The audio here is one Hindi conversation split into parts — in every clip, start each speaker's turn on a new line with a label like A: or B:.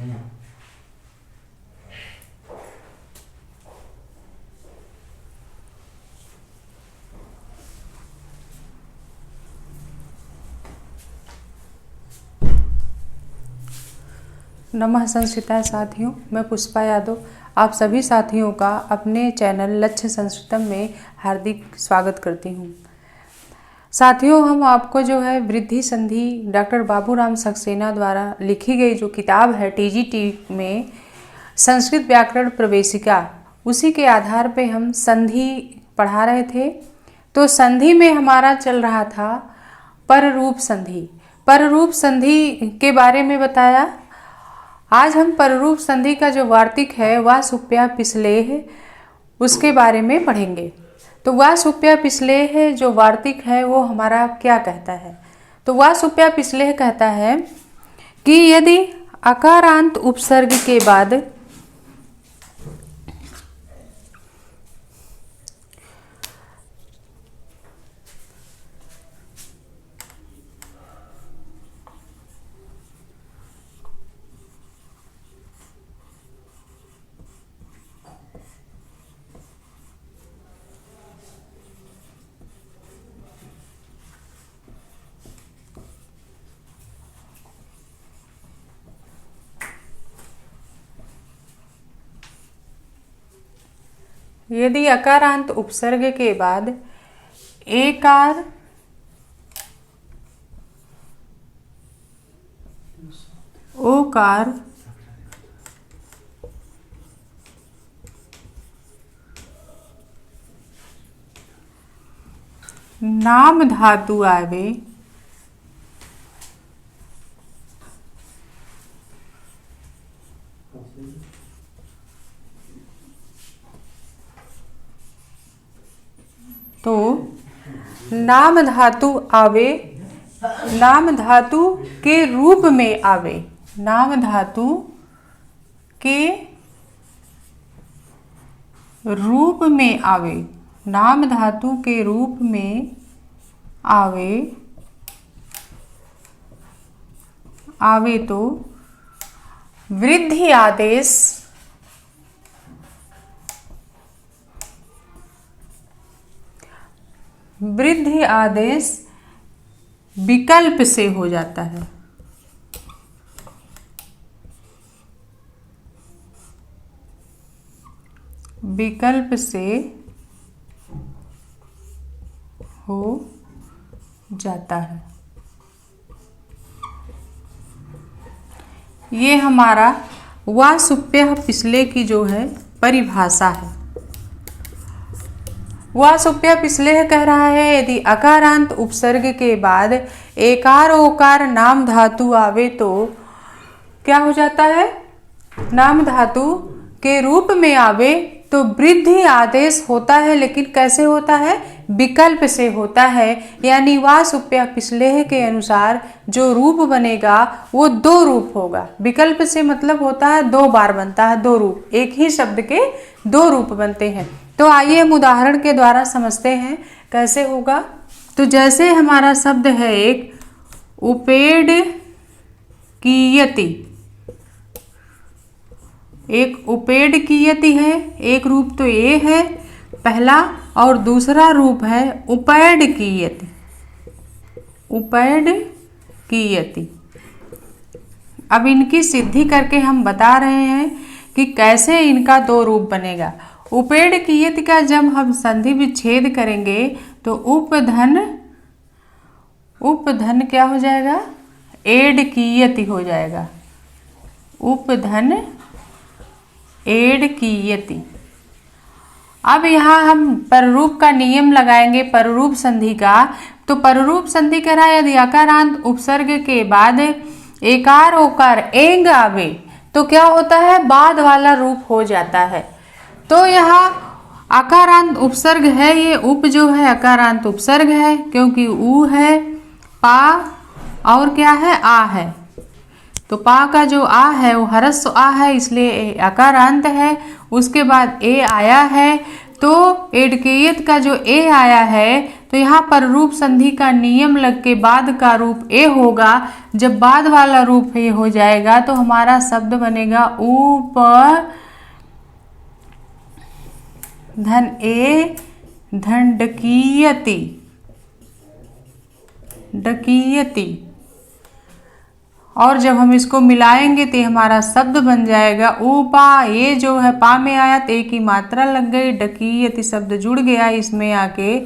A: नमः संस्कृताय साथियों, मैं पुष्पा यादव आप सभी साथियों का अपने चैनल लक्ष्य संस्कृतम में हार्दिक स्वागत करती हूँ। साथियों, हम आपको जो है वृद्धि संधि डॉक्टर बाबूराम सक्सेना द्वारा लिखी गई जो किताब है टीजीटी में संस्कृत व्याकरण प्रवेशिका, उसी के आधार पे हम संधि पढ़ा रहे थे। तो संधि में हमारा चल रहा था पररूप संधि। पररूप संधि के बारे में बताया। आज हम पररूप संधि का जो वार्तिक है वा सुप्या पिछलेह, उसके बारे में पढ़ेंगे। तो वा सुप्या पिछलेह जो वार्तिक है वो हमारा क्या कहता है? तो वा सुप्या पिछलेह कहता है कि यदि अकारांत उपसर्ग के बाद यदि अकारांत उपसर्ग के बाद एकार ओकार नाम धातु आवे तो नाम धातु आवे, नाम धातु के रूप में आवे, नाम धातु के रूप में आवे, नाम धातु के रूप में आवे आवे तो वृद्धि आदेश वृद्धि आदेश विकल्प से हो जाता है। विकल्प से हो जाता है। ये हमारा वा सुप्यः पिछले की जो है परिभाषा है। वा सुप्या पिछलेह कह रहा है यदि अकारांत उपसर्ग के बाद एकार ओकार नाम धातु आवे तो क्या हो जाता है? नाम धातु के रूप में आवे तो वृद्धि आदेश होता है, लेकिन कैसे होता है? विकल्प से होता है। यानी वा सुप्या पिछलेह के अनुसार जो रूप बनेगा वो दो रूप होगा। विकल्प से मतलब होता है दो बार बनता है, दो रूप, एक ही शब्द के दो रूप बनते हैं। तो आइए हम उदाहरण के द्वारा समझते हैं कैसे होगा। तो जैसे हमारा शब्द है एक उपेड कीयति, एक उपेड कीयति है, एक रूप तो ये है पहला, और दूसरा रूप है उपैड कीयति, उपैड कीयति। अब इनकी सिद्धि करके हम बता रहे हैं कि कैसे इनका दो रूप बनेगा। उपेड कीयति का जब हम संधि विच्छेद करेंगे तो उपधन क्या हो जाएगा? एड कीयति हो जाएगा। उपधन एड कीयति। अब यहाँ हम पररूप का नियम लगाएंगे, पररूप संधि का। तो पररूप संधि कह रहा है यदि अकारांत उपसर्ग के बाद एकार ओकार एंग आवे तो क्या होता है? बाद वाला रूप हो जाता है। तो यहाँ अकारांत उपसर्ग है, ये उप जो है अकारांत उपसर्ग है क्योंकि ऊ है, पा और क्या है? आ है। तो पा का जो आ है वो ह्रस्व आ है, इसलिए अकारांत है। उसके बाद ए आया है, तो एडकेयत का जो ए आया है तो यहाँ पर रूप संधि का नियम लग के बाद का रूप ए होगा। जब बाद वाला रूप ए हो जाएगा तो हमारा शब्द बनेगा उप धन ए धन डकीयति, डकीयति। और जब हम इसको मिलाएंगे तो हमारा शब्द बन जाएगा ऊपा। ये जो है पा में आया तो ए की मात्रा लग गई, डकीयति शब्द जुड़ गया इसमें आके,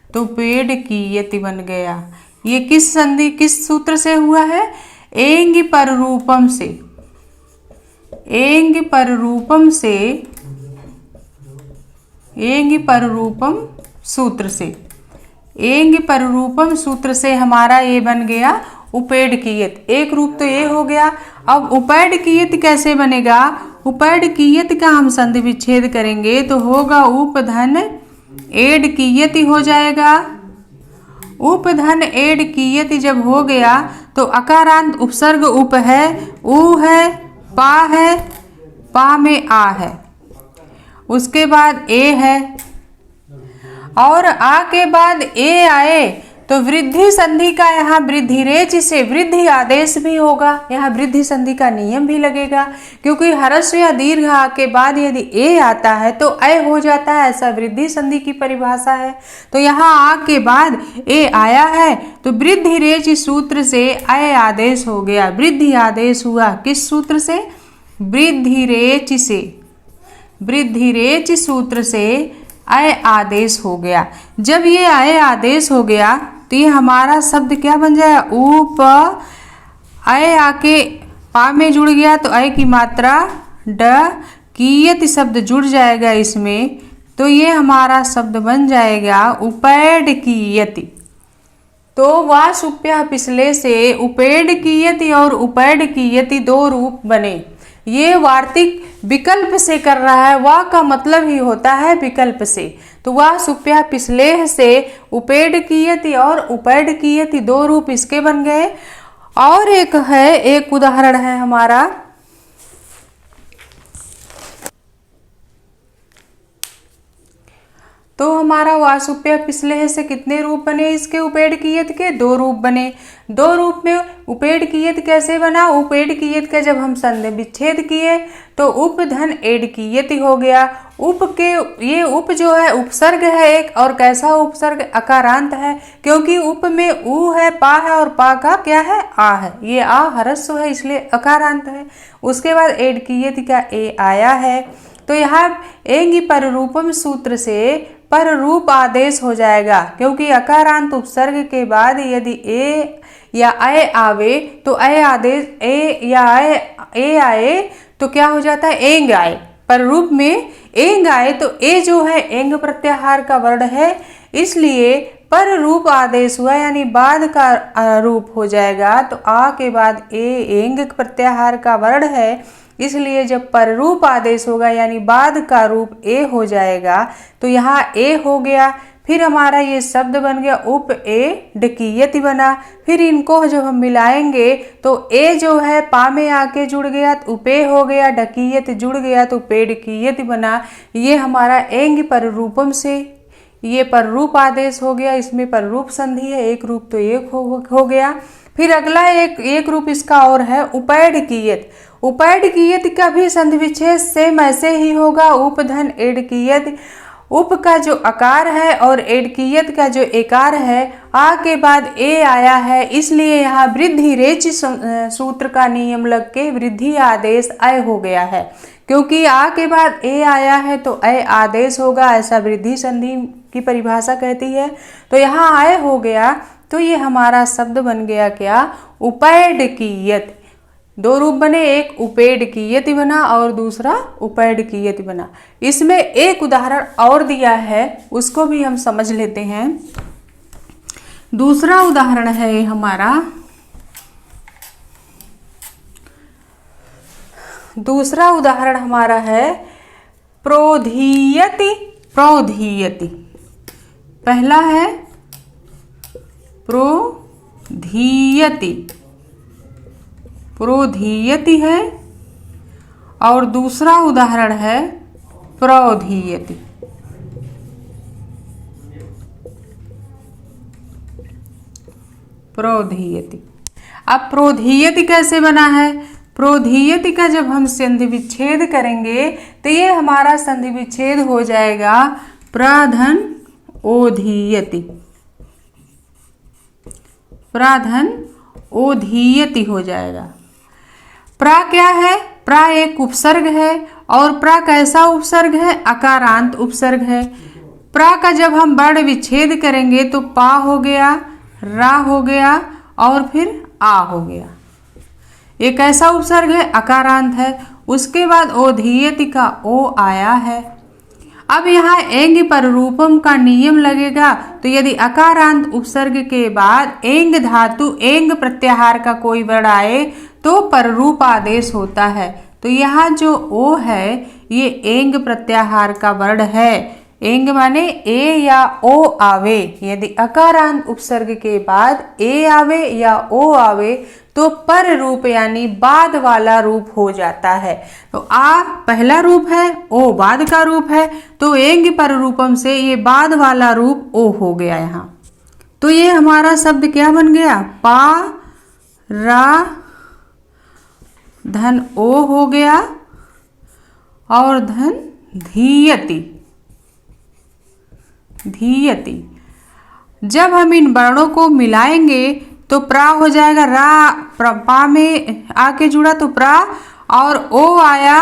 A: तो पेड़ कीयति बन गया। ये किस संधि किस सूत्र से हुआ है? एंग पर रूपम से, एंग पर रूपम से, एंग पर रूपम सूत्र से, एंग पर रूपम सूत्र से हमारा ये बन गया उपेड़ कीयत। एक रूप तो ये हो गया। अब उपेड़ कीयत कैसे बनेगा? उपेड़ कीयत का हम संधि विच्छेद करेंगे तो होगा उपधन एड कीयति हो जाएगा। उपधन एड कीयति जब हो गया तो अकारांत उपसर्ग उप है, ऊ है, पा में आ है, उसके बाद ए है, और आ के बाद ए आए तो वृद्धि संधि का यहाँ वृद्धि रेच से वृद्धि आदेश भी होगा। यहाँ वृद्धि संधि का नियम भी लगेगा, क्योंकि ह्रस्व या दीर्घ आ के बाद यदि ए आता है तो ए हो जाता है, ऐसा वृद्धि संधि की परिभाषा है। तो यहाँ आ के बाद ए आया है तो वृद्धि रेच सूत्र से ए आदेश हो गया। वृद्धि आदेश हुआ किस सूत्र से? वृद्धि रेच से, वृद्धि रेच सूत्र से अय आदेश हो गया। जब ये अय आदेश हो गया तो ये हमारा शब्द क्या बन जाएगा? उप अय आके पा में जुड़ गया तो अय की मात्रा ड कीयति शब्द जुड़ जाएगा इसमें, तो ये हमारा शब्द बन जाएगा उपेड़ कीयति। तो वासुप्य पिछले से उपेड़ कीयति और उपेड़ कीयति दो रूप बने। ये वार्तिक विकल्प से कर रहा है, वाह का मतलब ही होता है विकल्प से। तो वाह सुप्या पिछले से उपेड़ कीयति और उपेड़ कीयति दो रूप इसके बन गए। और एक है, एक उदाहरण है हमारा, तो हमारा वासुप्य पिछले से कितने रूप बने इसके? उपेड़ कीयत के दो रूप बने। दो रूप में उपेड़ कीयत कैसे बना? उपेड़ कीयत का जब हम संधि विच्छेद किए तो उप धन एड कीयति हो गया। उप के ये उप जो है उपसर्ग है एक, और कैसा उपसर्ग? अकारांत है, क्योंकि उप में ऊ है, पा है, और पा का क्या है? आ है। ये आ ह्रस्व है इसलिए अकारांत है। उसके बाद एड कीयति का ए आया है, तो यहाँ एंगी पर रूपम सूत्र से पर रूप आदेश हो जाएगा, क्योंकि अकारांत उपसर्ग के बाद यदि ए या अय आवे तो अय आदेश ए या ए आए तो क्या हो जाता है? एंग आए। पर रूप में एंग आए तो ए जो है एंग प्रत्याहार का वर्ण है, इसलिए पर रूप आदेश हुआ, यानी बाद का रूप हो जाएगा। तो आ के बाद ए एंग प्रत्याहार का वर्ण है, इसलिए जब पर रूप आदेश होगा यानी बाद का रूप ए हो जाएगा, तो यहाँ ए हो गया। फिर हमारा ये शब्द बन गया उप ए डकीयति बना। फिर इनको जब हम मिलाएंगे तो ए जो है पा में आके जुड़ गया तो उपे हो गया, डकीयत जुड़ गया तो पेड़ कीयति बना। ये हमारा एंग पर रूपम से ये पर रूप आदेश हो गया। इसमें पर रूप संधि है, एक रूप तो एक हो गया। फिर अगला एक रूप इसका और है उपेड़ कीयत। उपेड़ कीयत का भी संधि विच्छेद सेम ऐसे ही होगा। उप धन एड कीयत, उप का जो आकार है और एडकीयत का जो एकार है, आ के बाद ए आया है, इसलिए यहाँ वृद्धि रेच सूत्र का नियम लग के वृद्धि आदेश अय हो गया है। क्योंकि आ के बाद ए आया है तो अय आदेश होगा, ऐसा वृद्धि संधि की परिभाषा कहती है। तो यहाँ अय हो गया, तो ये हमारा शब्द बन गया क्या? उपेड़ कीयत। दो रूप बने, एक उपेड़ कीयति बना और दूसरा उपेड़ कीयति बना। इसमें एक उदाहरण और दिया है, उसको भी हम समझ लेते हैं। दूसरा उदाहरण है हमारा, दूसरा उदाहरण हमारा है प्रोधीयति। प्रोधीयति पहला है प्रोधीयति, प्रोधीयति है, और दूसरा उदाहरण है प्रोधीयति। प्रोधीयति। अब प्रोधीयति कैसे बना है? प्रोधीयति का जब हम संधि विच्छेद करेंगे तो ये हमारा संधि विच्छेद हो जाएगा प्राधन ओधीयति। प्राधन ओधीयति हो जाएगा। प्रा क्या है? प्रा एक उपसर्ग है और प्रा कैसा उपसर्ग है? अकारांत उपसर्ग है। प्रा का जब हम वर्ण विच्छेद करेंगे तो पा हो गया, रा हो गया और फिर आ हो गया। ये कैसा उपसर्ग है? अकारांत है। उसके बाद ओधीयति का ओ आया है। अब यहाँ एंग पररूपम का नियम लगेगा, तो यदि अकारांत उपसर्ग के बाद एंग धातु एंग प्रत्याहार का कोई वर्ण आए तो पररूप आदेश होता है। तो यहाँ जो ओ है ये एंग प्रत्याहार का वर्ण है। एंग माने ए या ओ आवे। यदि अकारांत उपसर्ग के बाद ए आवे या ओ आवे तो पर रूप यानी बाद वाला रूप हो जाता है। तो आ पहला रूप है, ओ बाद का रूप है, तो एंग पर रूपम से ये बाद वाला रूप ओ हो गया यहाँ। तो ये हमारा शब्द क्या बन गया? पा रा धन ओ हो गया और धन धीयति। धीयति जब हम इन वर्णों को मिलाएंगे तो प्रा हो जाएगा रा, पा में आके जुड़ा तो प्रा और ओ आया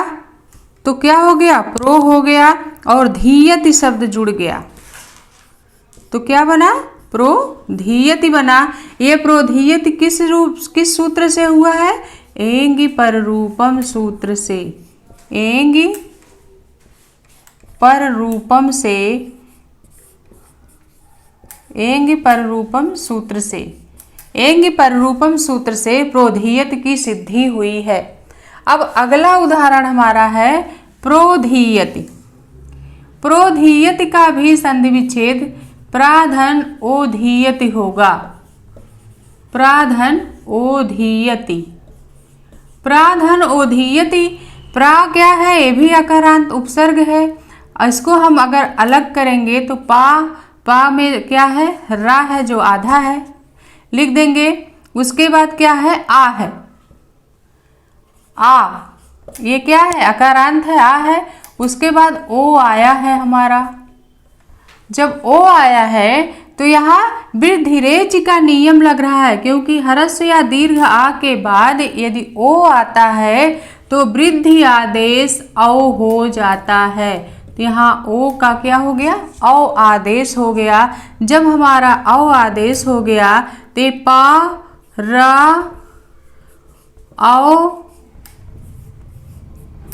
A: तो क्या हो गया? प्रो हो गया और धीयति शब्द जुड़ गया तो क्या बना? प्रोधीयति बना। ये प्रोधीयति किस सूत्र से हुआ है? एंगी पररूपम सूत्र से। एंगी पररूपम से, एंगी पररूपम सूत्र से, एंगी पररूपम सूत्र से प्रोधीयति की सिद्धि हुई है। अब अगला उदाहरण हमारा है प्रोधीयति। प्रोधीयति का भी संधि विच्छेद प्राधन ओधीयति होगा। प्राधन ओधीयति। प्राधन ओधीयति। प्रा क्या है? ये भी अकारांत उपसर्ग है। इसको हम अगर अलग करेंगे तो पा में क्या है? रा है जो आधा है, लिख देंगे। उसके बाद क्या है? आ है। आ ये क्या है? अकारांत है, आ है। उसके बाद ओ आया है हमारा। जब ओ आया है तो यहाँ वृद्धि रेच का नियम लग रहा है, क्योंकि ह्रस्व या दीर्घ आ के बाद यदि ओ आता है तो वृद्धि आदेश औ हो जाता है। तो यहाँ ओ का क्या हो गया? औ आदेश हो गया। जब हमारा औ आदेश हो गया तो पा रा औ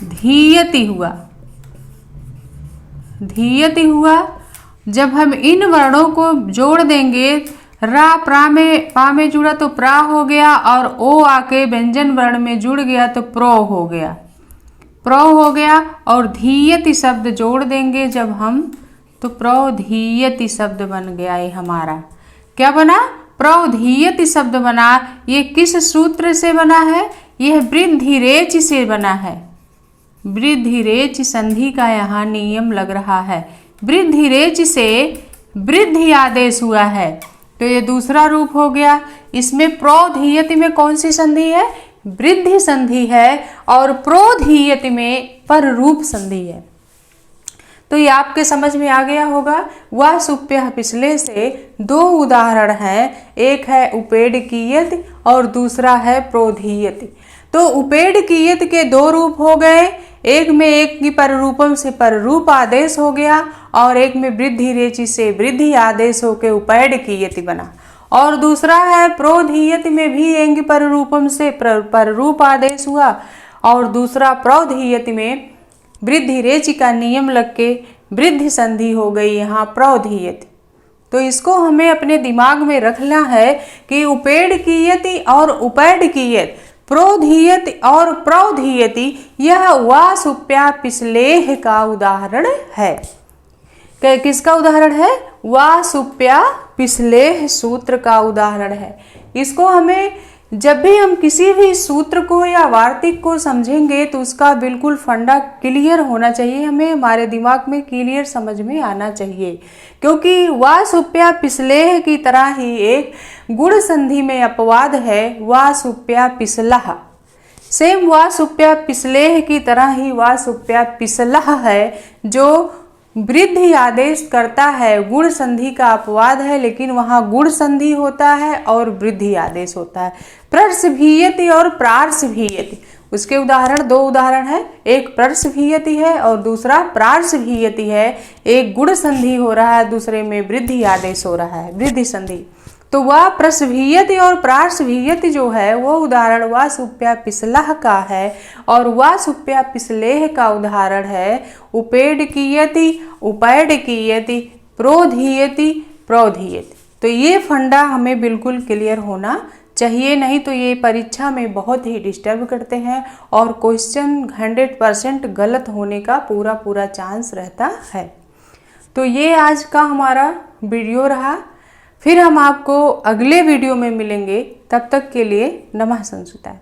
A: धीयति हुआ। धीयति हुआ। जब हम इन वर्णों को जोड़ देंगे, रा पा में जुड़ा तो प्रा हो गया और ओ आके व्यंजन वर्ण में जुड़ गया तो प्रो हो गया। प्रो हो गया और धीयति शब्द जोड़ देंगे जब हम तो प्रोधीयति शब्द बन गया। ये हमारा क्या बना? प्रोधीयति शब्द बना। ये किस सूत्र से बना है? यह वृद्धि रेच से बना है। वृद्धि रेच संधि का यहाँ नियम लग रहा है। वृद्धि रेच से वृद्धि आदेश हुआ है तो ये दूसरा रूप हो गया। इसमें प्रोधीयति में कौन सी संधि है? वृद्धि संधि है और प्रोधीयति में पर रूप संधि है। तो ये आपके समझ में आ गया होगा। वह सुप्य पिछले से दो उदाहरण हैं, एक है उपेडकीयति और दूसरा है प्रोधीयति। तो उपेडकीयति के दो रूप हो गए, एक में एक की पररूपम से पररूप आदेश हो गया और एक में वृद्धि रेचि से वृद्धि आदेश होके उपेडकीयति बना। और दूसरा है प्रोधीयति में भी एंग पररूपम से पररूप आदेश हुआ और दूसरा प्रोधीयति में वृद्धि रेचि का नियम लग के वृद्धि संधि हो गई यहाँ प्रोधीयति। तो इसको हमें अपने दिमाग में रखना है कि उपेडकीयति और उपेडकीयति, प्रोधीयति और प्रोधीयति यह वा सुप्या पिछलेह का उदाहरण है। किसका उदाहरण है? वा सुप्या पिछलेह सूत्र का उदाहरण है। इसको हमें जब भी हम किसी भी सूत्र को या वार्तिक को समझेंगे तो उसका बिल्कुल फंडा क्लियर होना चाहिए, हमें हमारे दिमाग में क्लियर समझ में आना चाहिए। क्योंकि वा सुप्या पिसलेह की तरह ही एक गुण संधि में अपवाद है, वा सुप्या पिसलह। सेम वा सुप्या पिसलेह की तरह ही वा सुप्या पिसलह है, जो वृद्धि आदेश करता है। गुण संधि का अपवाद है, लेकिन वहाँ गुण संधि होता है और वृद्धि आदेश होता है। प्रर्षभीयति और प्रार्षभीयति, उसके उदाहरण, दो उदाहरण है, एक प्रर्षभीयति है और दूसरा प्रार्षभीयति है। एक गुण संधि हो रहा है, दूसरे में वृद्धि आदेश हो रहा है, वृद्धि संधि। तो वह प्रर्षभीयति और प्रार्षभीयति जो है वो उदाहरण वा सुप्या पिसलह का है, और वा सुप्या पिसलेह का उदाहरण है उपेडकीयति, उपैडकीयति, प्रोधीयति, प्रौधीयति। तो ये फंडा हमें बिल्कुल क्लियर होना चाहिए, नहीं तो ये परीक्षा में बहुत ही डिस्टर्ब करते हैं और क्वेश्चन 100% गलत होने का पूरा चांस रहता है। तो ये आज का हमारा वीडियो रहा। फिर हम आपको अगले वीडियो में मिलेंगे, तब तक के लिए नमः संस्कृताय।